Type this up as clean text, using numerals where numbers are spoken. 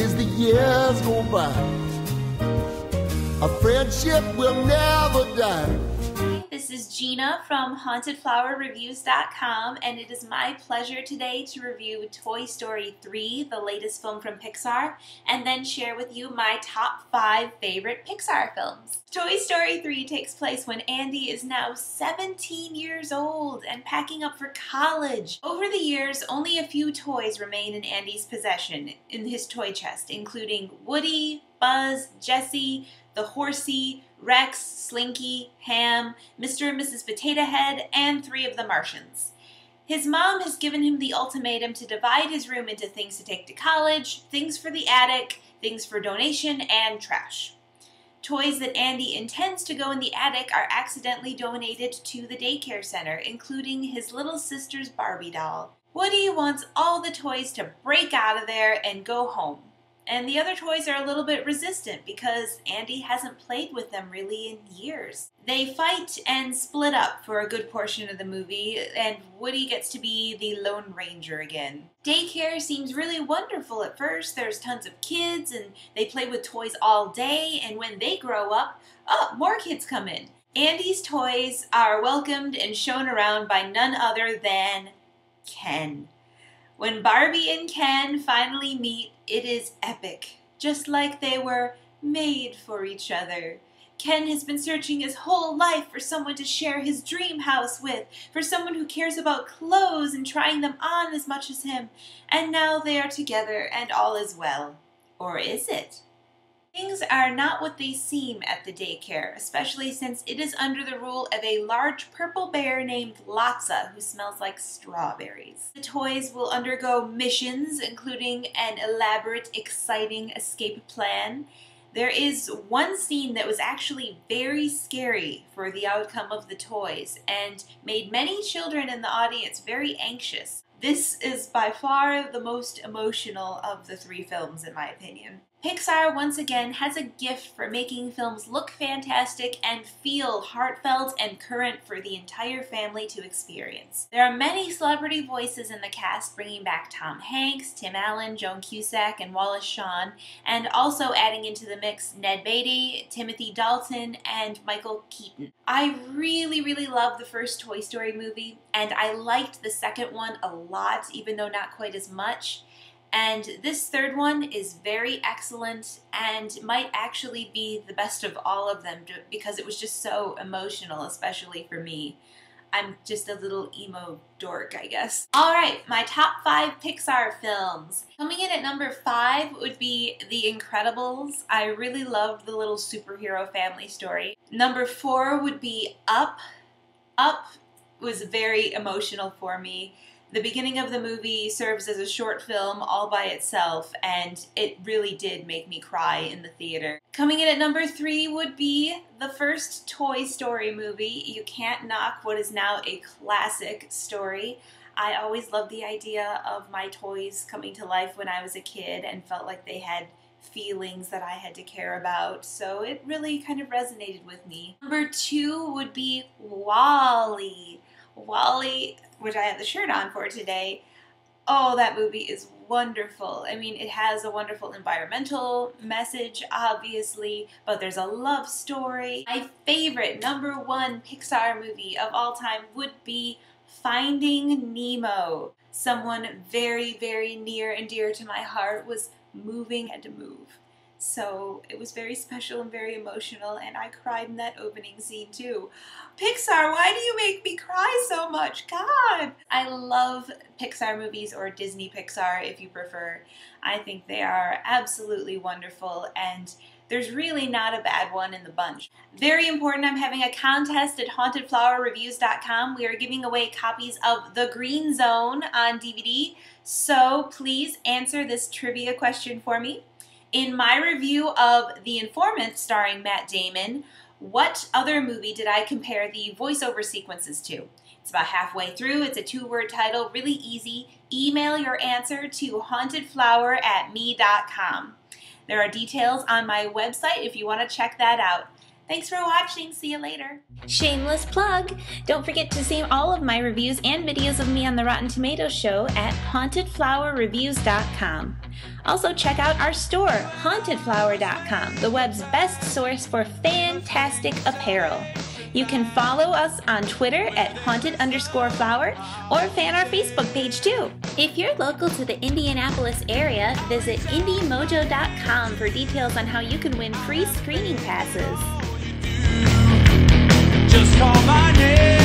as the years go by. A friendship will never die. This is Gina from HauntedFlowerReviews.com, and it is my pleasure today to review Toy Story 3, the latest film from Pixar, and then share with you my top 5 favorite Pixar films. Toy Story 3 takes place when Andy is now 17 years old and packing up for college. Over the years, only a few toys remain in Andy's possession in his toy chest, including Woody, Buzz, Jessie, the Horsey, Rex, Slinky, Ham, Mr. and Mrs. Potato Head, and 3 of the Martians. His mom has given him the ultimatum to divide his room into things to take to college, things for the attic, things for donation, and trash. Toys that Andy intends to go in the attic are accidentally donated to the daycare center, including his little sister's Barbie doll. Woody wants all the toys to break out of there and go home. And the other toys are a little bit resistant because Andy hasn't played with them really in years. They fight and split up for a good portion of the movie, and Woody gets to be the Lone Ranger again. Daycare seems really wonderful at first. There's tons of kids and they play with toys all day, and when they grow up, more kids come in. Andy's toys are welcomed and shown around by none other than Ken. When Barbie and Ken finally meet, it is epic, just like they were made for each other. Ken has been searching his whole life for someone to share his dream house with, for someone who cares about clothes and trying them on as much as him, and now they are together and all is well. Or is it? Things are not what they seem at the daycare, especially since it is under the rule of a large purple bear named Lotsa who smells like strawberries. The toys will undergo missions, including an elaborate, exciting escape plan. There is one scene that was actually very scary for the outcome of the toys and made many children in the audience very anxious. This is by far the most emotional of the 3 films, in my opinion. Pixar, once again, has a gift for making films look fantastic and feel heartfelt and current for the entire family to experience. There are many celebrity voices in the cast, bringing back Tom Hanks, Tim Allen, Joan Cusack, and Wallace Shawn, and also adding into the mix Ned Beatty, Timothy Dalton, and Michael Keaton. I really love the first Toy Story movie, and I liked the second one a lot, even though not quite as much. And this third one is very excellent and might actually be the best of all of them because it was just so emotional, especially for me. I'm just a little emo dork, I guess. Alright, my top 5 Pixar films. Coming in at number 5 would be The Incredibles. I really loved the little superhero family story. Number 4 would be Up. Up was very emotional for me. The beginning of the movie serves as a short film all by itself, and it really did make me cry in the theater. Coming in at number 3 would be the first Toy Story movie. You can't knock what is now a classic story. I always loved the idea of my toys coming to life when I was a kid and felt like they had feelings that I had to care about, so it really kind of resonated with me. Number 2 would be WALL-E. WALL-E, which I have the shirt on for today, oh, that movie is wonderful. I mean, it has a wonderful environmental message, obviously, but there's a love story. My favorite number 1 Pixar movie of all time would be Finding Nemo. Someone very near and dear to my heart was moving and to move. So it was very special and very emotional, and I cried in that opening scene too. Pixar, why do you make me cry so much? God! I love Pixar movies, or Disney Pixar if you prefer. I think they are absolutely wonderful, and there's really not a bad one in the bunch. Very important, I'm having a contest at HauntedFlowerReviews.com. We are giving away copies of The Green Zone on DVD, so please answer this trivia question for me. In my review of The Informant starring Matt Damon, what other movie did I compare the voiceover sequences to? It's about halfway through. It's a 2-word title, really easy. Email your answer to hauntedflower@me.com. There are details on my website if you want to check that out. Thanks for watching. See you later. Shameless plug. Don't forget to see all of my reviews and videos of me on the Rotten Tomatoes show at hauntedflowerreviews.com. Also check out our store, hauntedflower.com, the web's best source for fantastic apparel. You can follow us on Twitter at haunted_flower or fan our Facebook page too. If you're local to the Indianapolis area, visit indiemojo.com for details on how you can win free screening passes. Just call my name.